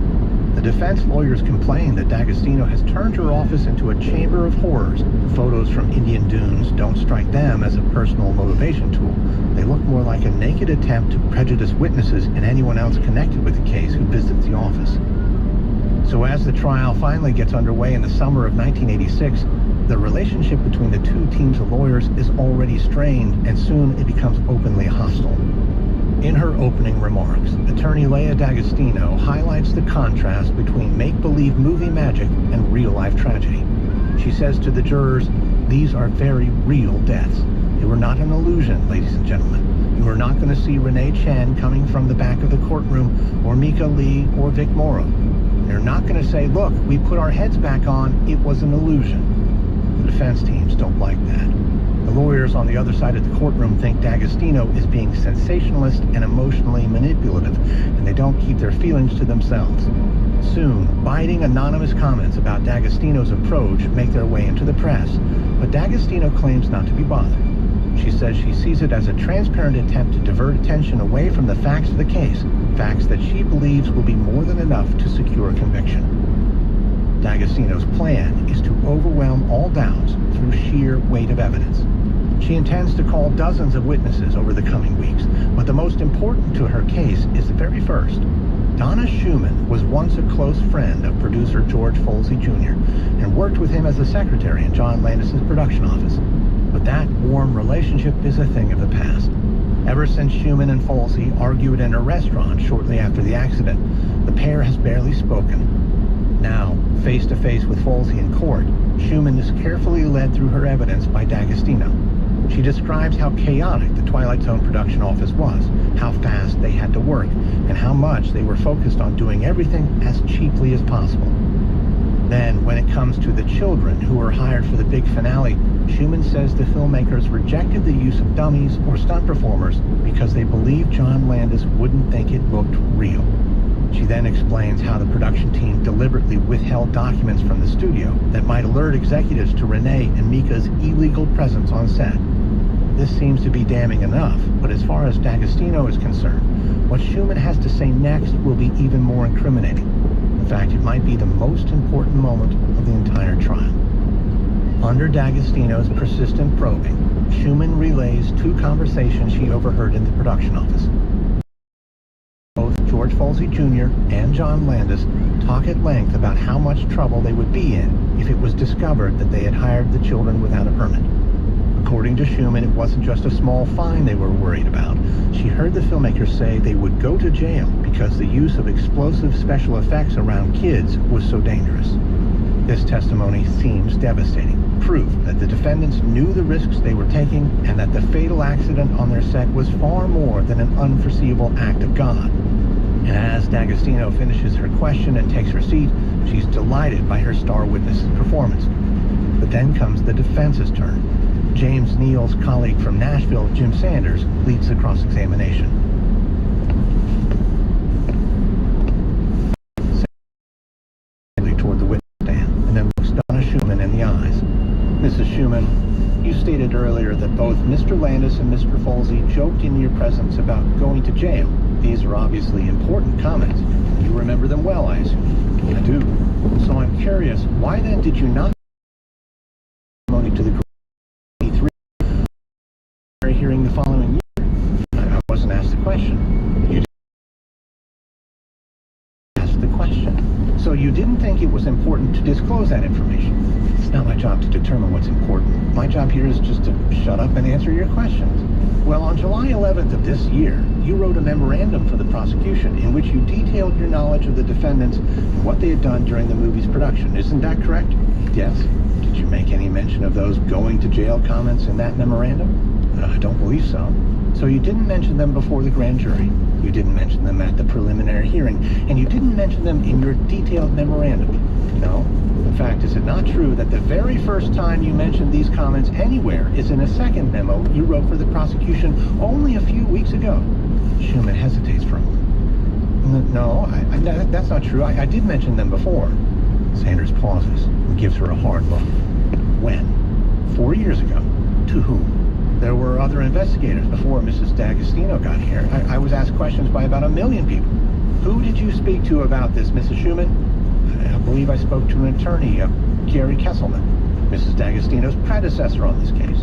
The defense lawyers complain that D'Agostino has turned her office into a chamber of horrors. Photos from Indian Dunes don't strike them as a personal motivation tool. They look more like a naked attempt to prejudice witnesses and anyone else connected with the case who visits the office. So as the trial finally gets underway in the summer of 1986, the relationship between the 2 teams of lawyers is already strained, and soon it becomes openly hostile. In her opening remarks, attorney Leah D'Agostino highlights the contrast between make-believe movie magic and real-life tragedy. She says to the jurors, "These are very real deaths. They were not an illusion, ladies and gentlemen. You are not going to see Renee Chen coming from the back of the courtroom, or Mika Lee, or Vic Morrow. They're not going to say, look, we put our heads back on, it was an illusion." The defense teams don't like that. The lawyers on the other side of the courtroom think D'Agostino is being sensationalist and emotionally manipulative, and they don't keep their feelings to themselves. Soon, biting anonymous comments about D'Agostino's approach make their way into the press, but D'Agostino claims not to be bothered. She says she sees it as a transparent attempt to divert attention away from the facts of the case, facts that she believes will be more than enough to secure conviction. D'Agostino's plan is to overwhelm all doubts through sheer weight of evidence. She intends to call dozens of witnesses over the coming weeks, but the most important to her case is the very first. Donna Schumann was once a close friend of producer George Folsey Jr. and worked with him as a secretary in John Landis' production office. But that warm relationship is a thing of the past. Ever since Schumann and Folsey argued in a restaurant shortly after the accident, the pair has barely spoken. Now, face to face with Folsey in court, Schumann is carefully led through her evidence by D'Agostino. She describes how chaotic the Twilight Zone production office was, how fast they had to work, and how much they were focused on doing everything as cheaply as possible. Then, when it comes to the children who were hired for the big finale, Schumann says the filmmakers rejected the use of dummies or stunt performers because they believed John Landis wouldn't think it looked real. She then explains how the production team deliberately withheld documents from the studio that might alert executives to Renee and Mika's illegal presence on set. This seems to be damning enough, but as far as D'Agostino is concerned, what Schumann has to say next will be even more incriminating. In fact, it might be the most important moment of the entire trial. Under D'Agostino's persistent probing, Schumann relays 2 conversations she overheard in the production office. Both George Folsey Jr. and John Landis talk at length about how much trouble they would be in if it was discovered that they had hired the children without a permit. According to Schumann, it wasn't just a small fine they were worried about. She heard the filmmakers say they would go to jail because the use of explosive special effects around kids was so dangerous. This testimony seems devastating, proof that the defendants knew the risks they were taking and that the fatal accident on their set was far more than an unforeseeable act of God. And as D'Agostino finishes her question and takes her seat, she's delighted by her star witness's performance. But then comes the defense's turn. James Neal's colleague from Nashville, Jim Sanders, leads the cross-examination. Toward the witness stand, and then looks Donna Schumann in the eyes. Mrs. Schumann, you stated earlier that both Mr. Landis and Mr. Folsey joked in your presence about going to jail. These are obviously important comments. You remember them well, I assume. I do. So I'm curious, why then did you not testimony to the hearing the following year? I wasn't asked the question. You asked the question. So you didn't think it was important to disclose that information. It's not my job to determine what's important. My job here is just to shut up and answer your questions. Well, on July 11th of this year, you wrote a memorandum for the prosecution in which you detailed your knowledge of the defendants and what they had done during the movie's production. Isn't that correct? Yes. Did you make any mention of those going to jail comments in that memorandum? I don't believe so. So you didn't mention them before the grand jury. You didn't mention them at the preliminary hearing, and you didn't mention them in your detailed memorandum. No. In fact, is it not true that the very first time you mentioned these comments anywhere is in a second memo you wrote for the prosecution only a few weeks ago? Schumann hesitates for a moment. No, that's not true. I did mention them before. Sanders pauses and gives her a hard look. When? 4 years ago. To whom? There were other investigators before Mrs. D'Agostino got here. I was asked questions by about 1 million people. Who did you speak to about this, Mrs. Schumann? I believe I spoke to an attorney, Gary Kesselman, Mrs. D'Agostino's predecessor on this case.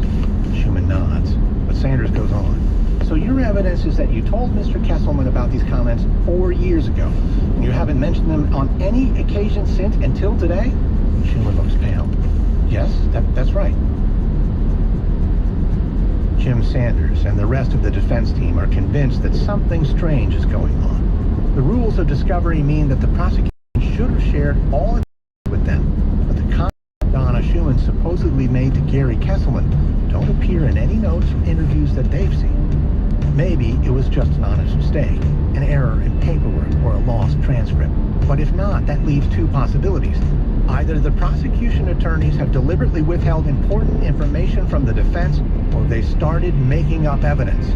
Schumann nods, but Sanders goes on. So your evidence is that you told Mr. Kesselman about these comments 4 years ago, and you haven't mentioned them on any occasion since until today? Schumann looks pale. Yes, that's right. Jim Sanders and the rest of the defense team are convinced that something strange is going on. The rules of discovery mean that the prosecution should have shared all information with them, but the comments Donna Schumann supposedly made to Gary Kesselman don't appear in any notes or interviews that they've seen. Maybe it was just an honest mistake, an error in paperwork, or a lost transcript. But if not, that leaves two possibilities. Either the prosecution attorneys have deliberately withheld important information from the defense, or they started making up evidence.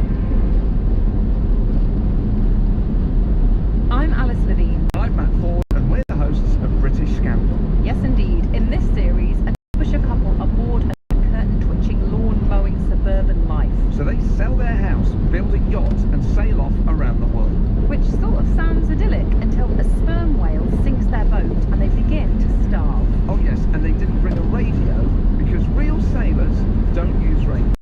I'm Alice Levine. I'm Matt Ford, and we're the hosts of British Scandal. Yes, indeed. In this series, a Derbyshire couple are bored of a curtain-twitching, lawn-mowing suburban life, So they sell their house, build a yacht, and sail off around the world. which sort of sounds idyllic until a sperm whale sinks their boat and they begin to starve. Oh yes, and they didn't bring a radio because real sailors don't use radio.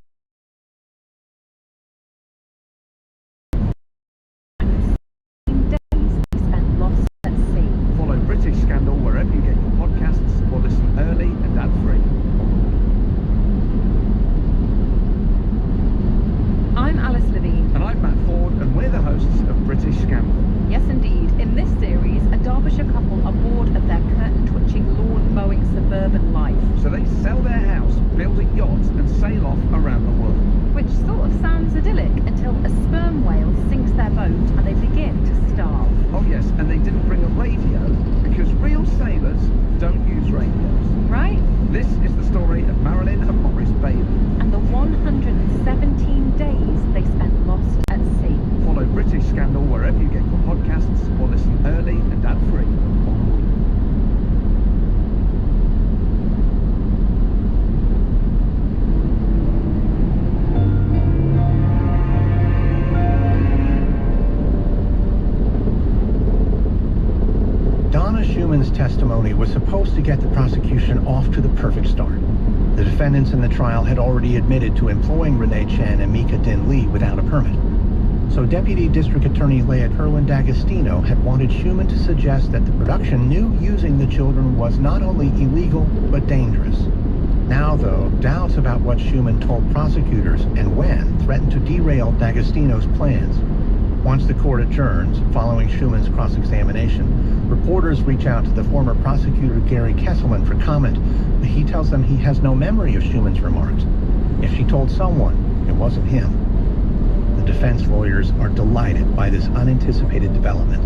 Days they spent lost at sea. Follow British Scandal wherever you get your podcasts or listen early and ad-free. I'm Alice Levine. And I'm Matt Ford, and we're the hosts of British Scandal. Yes, indeed. In this series, a Derbyshire couple are bored of their curtain-twitching, lawn-mowing suburban life, So they sell their house, build a yacht, and sail off around the world. which sort of sounds idyllic until a sperm whale sinks their boat and they begin to starve. Oh yes, and they didn't bring a radio because real sailors don't use radios. Right? This is the story of Marilyn and Maurice Bailey. And the 117 days they spent lost at sea. Follow British Scandal wherever you get your podcasts or listen early and ad-free. Donna Schumann's testimony was supposed to get the prosecution off to the perfect start. The defendants in the trial had already admitted to employing Renee Chen and Mika Din Lee without a permit. So Deputy District Attorney Leah Kerwin D'Agostino had wanted Schumann to suggest that the production knew using the children was not only illegal, but dangerous. Now, though, doubts about what Schumann told prosecutors and when threatened to derail D'Agostino's plans. Once the court adjourns, following Schumann's cross-examination, reporters reach out to the former prosecutor Gary Kesselman for comment, but he tells them he has no memory of Schumann's remarks. If she told someone, it wasn't him. The defense lawyers are delighted by this unanticipated development.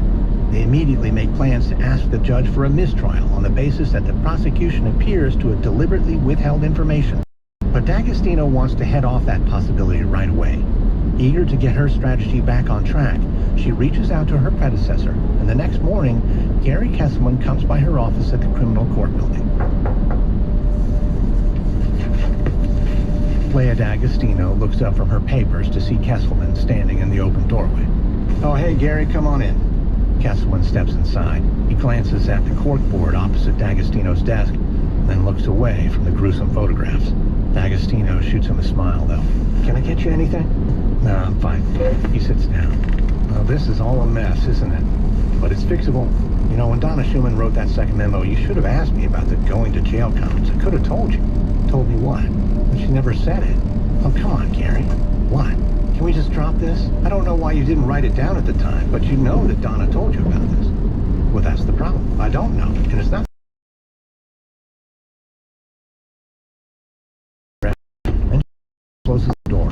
They immediately make plans to ask the judge for a mistrial on the basis that the prosecution appears to have deliberately withheld information. But D'Agostino wants to head off that possibility right away. Eager to get her strategy back on track, she reaches out to her predecessor, and the next morning, Gary Kesselman comes by her office at the criminal court building. Leah D'Agostino looks up from her papers to see Kesselman standing in the open doorway. "Oh, hey, Gary, come on in." Kesselman steps inside. He glances at the corkboard opposite D'Agostino's desk, then looks away from the gruesome photographs. D'Agostino shoots him a smile, though. "Can I get you anything?" "No, I'm fine." He sits down. "Well, this is all a mess, isn't it? But it's fixable. You know, when Donna Schumann wrote that second memo, you should have asked me about the going to jail comments. I could have told you." "Told me what?" "But she never said it." "Oh, come on, Gary." "What? Can we just drop this? I don't know why you didn't write it down at the time, but you know that Donna told you about this." "Well, that's the problem. I don't know, and it's not..." And she closes the door.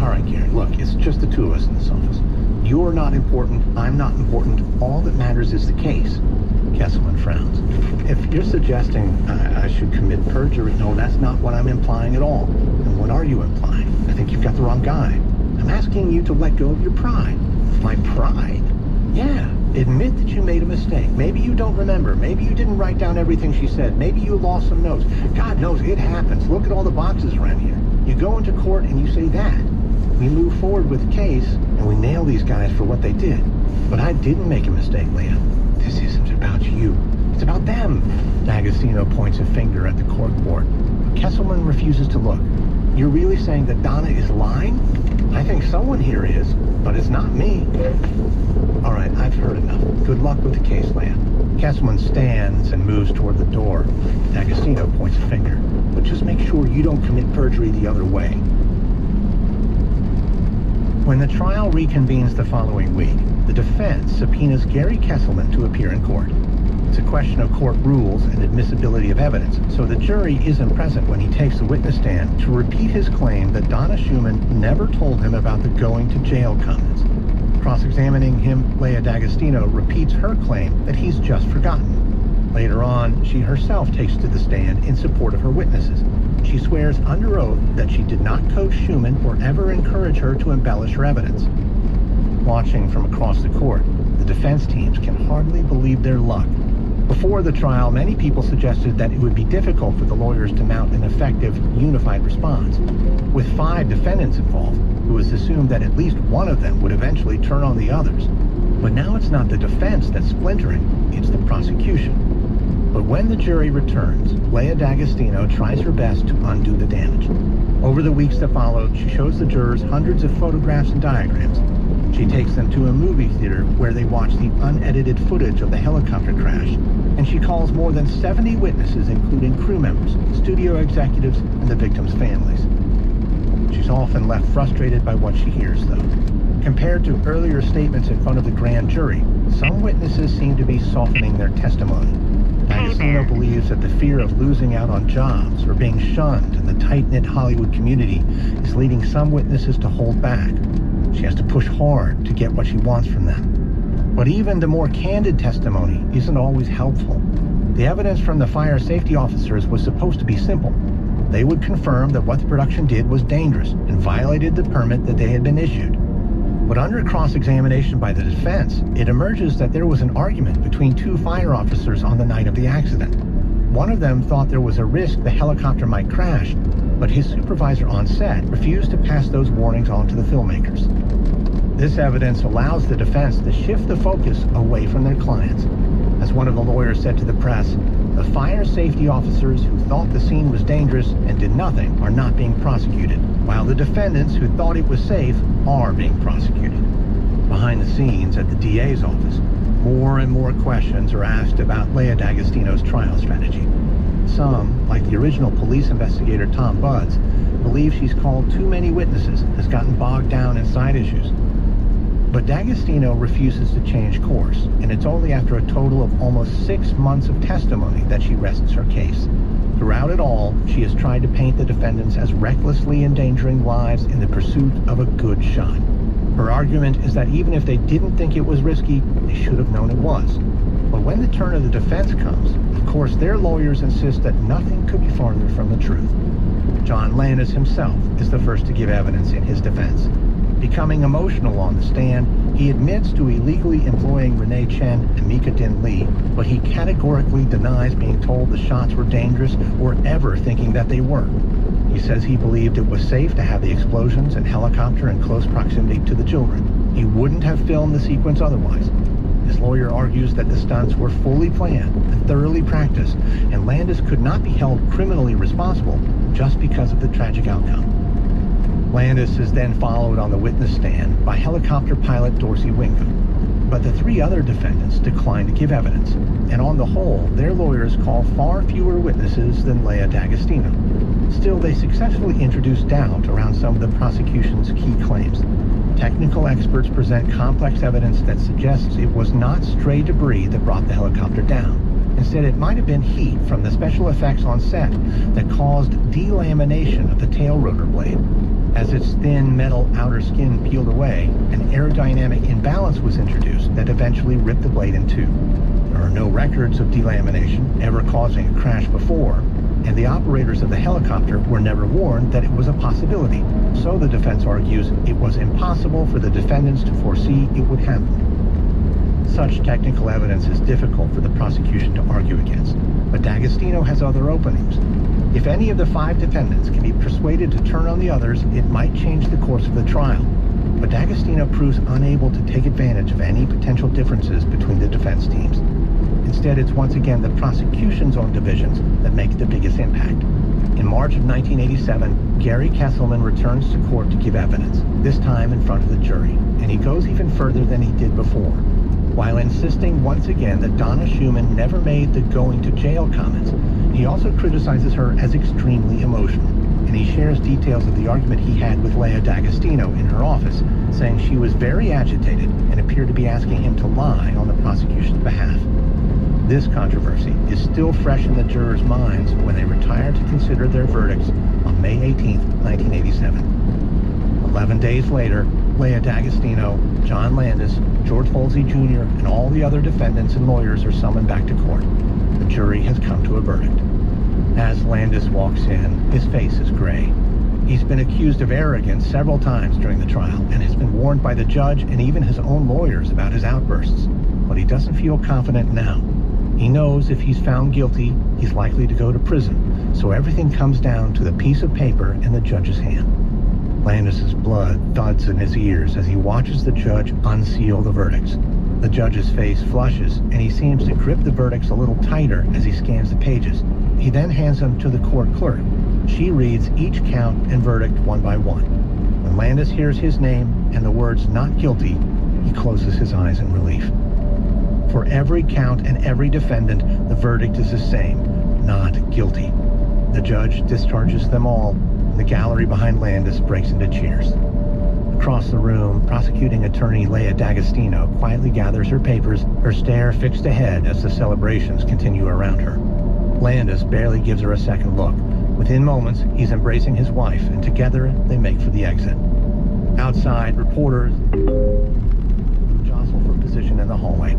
"All right, Gary, look, it's just the two of us in this office. You're not important, I'm not important. All that matters is the case." Kesselman frowns. "If you're suggesting I should commit perjury..." "No, that's not what I'm implying at all." "And what are you implying?" "I think you've got the wrong guy. I'm asking you to let go of your pride." "My pride?" "Yeah. Admit that you made a mistake. Maybe you don't remember. Maybe you didn't write down everything she said. Maybe you lost some notes. God knows it happens. Look at all the boxes around here. You go into court and you say that. We move forward with the case and we nail these guys for what they did. But I didn't make a mistake, Leah. This isn't about you. It's about them." D'Agostino points a finger at the corkboard. Kesselman refuses to look. "You're really saying that Donna is lying?" "I think someone here is, but it's not me." "All right, I've heard enough. Good luck with the case, Leah." Kesselman stands and moves toward the door. D'Agostino points a finger. "But just make sure you don't commit perjury the other way." When the trial reconvenes the following week, the defense subpoenas Gary Kesselman to appear in court. It's a question of court rules and admissibility of evidence, so the jury isn't present when he takes the witness stand to repeat his claim that Donna Schumann never told him about the going to jail comments. Cross-examining him, Leah D'Agostino repeats her claim that he's just forgotten. Later on, she herself takes to the stand in support of her witnesses. She swears under oath that she did not coach Schumann or ever encourage her to embellish her evidence. Watching from across the court, the defense teams can hardly believe their luck. Before the trial, many people suggested that it would be difficult for the lawyers to mount an effective, unified response. With 5 defendants involved, it was assumed that at least one of them would eventually turn on the others. But now it's not the defense that's splintering, it's the prosecution. But when the jury returns, Leah D'Agostino tries her best to undo the damage. Over the weeks that followed, she shows the jurors hundreds of photographs and diagrams. She takes them to a movie theater where they watch the unedited footage of the helicopter crash, and she calls more than 70 witnesses, including crew members, studio executives, and the victims' families. She's often left frustrated by what she hears, though. Compared to earlier statements in front of the grand jury, some witnesses seem to be softening their testimony. D'Agostino believes that the fear of losing out on jobs or being shunned in the tight-knit Hollywood community is leading some witnesses to hold back. She has to push hard to get what she wants from them. But even the more candid testimony isn't always helpful. The evidence from the fire safety officers was supposed to be simple. They would confirm that what the production did was dangerous and violated the permit that they had been issued. But under cross-examination by the defense, it emerges that there was an argument between 2 fire officers on the night of the accident. One of them thought there was a risk the helicopter might crash, but his supervisor on set refused to pass those warnings on to the filmmakers. This evidence allows the defense to shift the focus away from their clients. As one of the lawyers said to the press, the fire safety officers who thought the scene was dangerous and did nothing are not being prosecuted, while the defendants who thought it was safe are being prosecuted. Behind the scenes at the DA's office, more and more questions are asked about Leah D'Agostino's trial strategy. Some, like the original police investigator Tom Buds, believe she's called too many witnesses and has gotten bogged down in side issues. But D'Agostino refuses to change course, and it's only after a total of almost 6 months of testimony that she rests her case. Throughout it all, she has tried to paint the defendants as recklessly endangering lives in the pursuit of a good shot. Her argument is that even if they didn't think it was risky, they should have known it was. But when the turn of the defense comes, of course their lawyers insist that nothing could be farther from the truth. John Landis himself is the first to give evidence in his defense. Becoming emotional on the stand, he admits to illegally employing Renee Chen and Mika Din Lee, but he categorically denies being told the shots were dangerous or ever thinking that they were. He says he believed it was safe to have the explosions and helicopter in close proximity to the children. He wouldn't have filmed the sequence otherwise. His lawyer argues that the stunts were fully planned and thoroughly practiced, and Landis could not be held criminally responsible just because of the tragic outcome. Landis is then followed on the witness stand by helicopter pilot Dorsey Wingo. But the three other defendants decline to give evidence, and on the whole, their lawyers call far fewer witnesses than Leah D'Agostino. Still, they successfully introduce doubt around some of the prosecution's key claims. Technical experts present complex evidence that suggests it was not stray debris that brought the helicopter down. Instead, it might have been heat from the special effects on set that caused delamination of the tail rotor blade. As its thin metal outer skin peeled away, an aerodynamic imbalance was introduced that eventually ripped the blade in two. There are no records of delamination ever causing a crash before, and the operators of the helicopter were never warned that it was a possibility. So the defense argues it was impossible for the defendants to foresee it would happen. Such technical evidence is difficult for the prosecution to argue against, but D'Agostino has other openings. If any of the five defendants can be persuaded to turn on the others, it might change the course of the trial. But D'Agostino proves unable to take advantage of any potential differences between the defense teams. Instead, it's once again the prosecution's own divisions that make the biggest impact. In March of 1987, Gary Kesselman returns to court to give evidence, this time in front of the jury, and he goes even further than he did before. While insisting once again that Donna Schumann never made the going to jail comments, he also criticizes her as extremely emotional, and he shares details of the argument he had with Leah D'Agostino in her office, saying she was very agitated and appeared to be asking him to lie on the prosecution's behalf. This controversy is still fresh in the jurors' minds when they retire to consider their verdicts on May 18, 1987. 11 days later, Leah D'Agostino, John Landis, George Folsey Jr., and all the other defendants and lawyers are summoned back to court. The jury has come to a verdict. As Landis walks in, his face is gray. He's been accused of arrogance several times during the trial and has been warned by the judge and even his own lawyers about his outbursts. But he doesn't feel confident now. He knows if he's found guilty, he's likely to go to prison, so everything comes down to the piece of paper in the judge's hand. Landis's blood thuds in his ears as he watches the judge unseal the verdicts. The judge's face flushes, and he seems to grip the verdicts a little tighter as he scans the pages. He then hands them to the court clerk. She reads each count and verdict one by one. When Landis hears his name and the words "not guilty," he closes his eyes in relief. For every count and every defendant, the verdict is the same: not guilty. The judge discharges them all. The gallery behind Landis breaks into cheers. Across the room, prosecuting attorney Leah D'Agostino quietly gathers her papers, her stare fixed ahead as the celebrations continue around her. Landis barely gives her a second look. Within moments, he's embracing his wife, and together they make for the exit. Outside, reporters jostle for position in the hallway.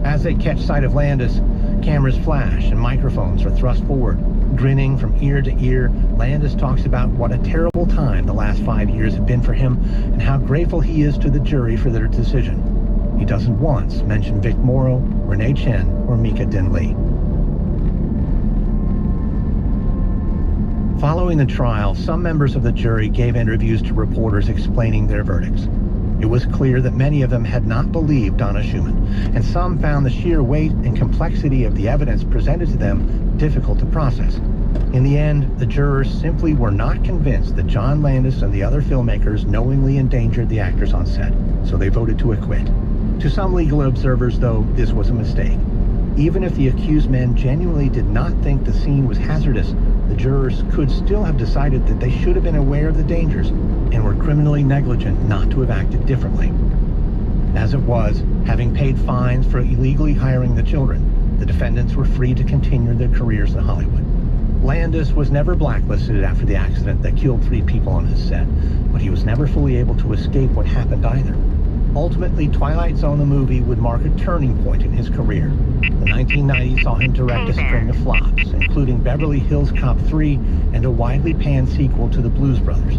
As they catch sight of Landis, cameras flash and microphones are thrust forward. Grinning from ear to ear, Landis talks about what a terrible time the last 5 years have been for him and how grateful he is to the jury for their decision. He doesn't once mention Vic Morrow, Renee Chen, or Mika Din Lee. Following the trial, some members of the jury gave interviews to reporters explaining their verdicts. It was clear that many of them had not believed Donna Schumann, and some found the sheer weight and complexity of the evidence presented to them difficult to process. In the end, the jurors simply were not convinced that John Landis and the other filmmakers knowingly endangered the actors on set, so they voted to acquit. To some legal observers, though, this was a mistake. Even if the accused men genuinely did not think the scene was hazardous, the jurors could still have decided that they should have been aware of the dangers and were criminally negligent not to have acted differently. As it was, having paid fines for illegally hiring the children, the defendants were free to continue their careers in Hollywood. Landis was never blacklisted after the accident that killed 3 people on his set, but he was never fully able to escape what happened either. Ultimately, Twilight Zone the movie would mark a turning point in his career. The 1990s saw him direct a string of flops, including Beverly Hills Cop 3 and a widely panned sequel to The Blues Brothers.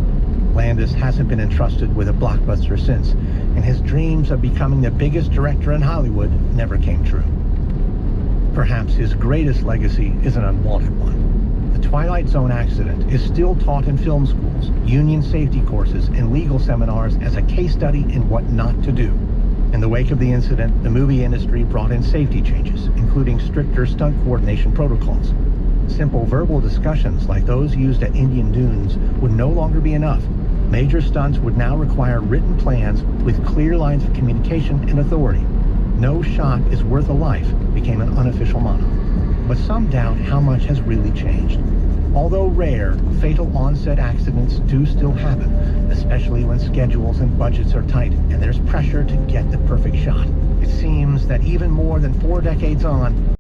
Landis hasn't been entrusted with a blockbuster since, and his dreams of becoming the biggest director in Hollywood never came true. Perhaps his greatest legacy is an unwanted one. The Twilight Zone accident is still taught in film schools, union safety courses, and legal seminars as a case study in what not to do. In the wake of the incident, the movie industry brought in safety changes, including stricter stunt coordination protocols. Simple verbal discussions like those used at Indian Dunes would no longer be enough. Major stunts would now require written plans with clear lines of communication and authority. No shot is worth a life became an unofficial motto. But some doubt how much has really changed. Although rare, fatal on-set accidents do still happen, especially when schedules and budgets are tight and there's pressure to get the perfect shot. It seems that even more than 4 decades on,